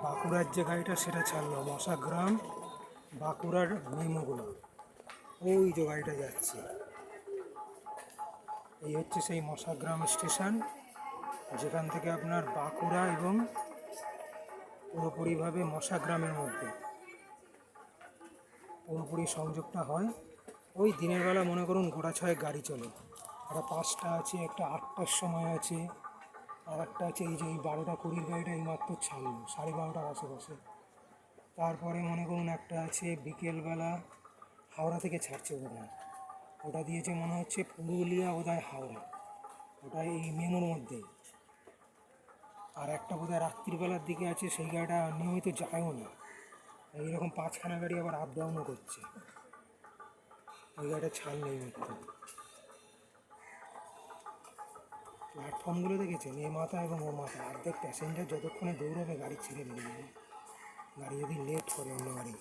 বাঁকুড়ার যে গাড়িটা সেটা ছাড়লো মশাগ্রাম বাঁকুড়ার মেমোগুলো। ওই যে গাড়িটা যাচ্ছে, এই হচ্ছে সেই মশাগ্রাম স্টেশন, যেখান থেকে আপনার বাঁকুড়া এবং পুরোপুরিভাবে মশাগ্রামের মধ্যে পুরোপুরি সংযোগটা হয়। ওই দিনের বেলা মনে করুন গোটা ছয়েক গাড়ি চলে, একটা 5টা আছে, একটা 8টার সময় আছে, আর একটা আছে এই যে এই 12টা 20 গাড়িটা এইমাত্র ছাড়লো 12:30টার আশেপাশে। তারপরে মনে করুন একটা আছে বিকেলবেলা হাওড়া থেকে ছাড়ছে বোধহয়, ওটা দিয়েছে মনে হচ্ছে পুরুলিয়া বোধহয় হাওড়া, ওটা এই মেমোর মধ্যেই। আর একটা বোধহয় রাত্রিবেলার দিকে আছে, সেই গাড়িটা নিয়মিত যায়ও না, এইরকম 5খানা গাড়ি আবার আপ ডাউনও করছে, ওই গাড়িটা ছাড় নেই মাত্র। প্ল্যাটফর্মগুলো দেখেছেন, এ মাথা এবং ও মাথা, অর্ধেক প্যাসেঞ্জার যতক্ষণে দৌড়বে গাড়ি ছেড়ে দেবে, গাড়ি যদি লেট করে অন্য গাড়ি।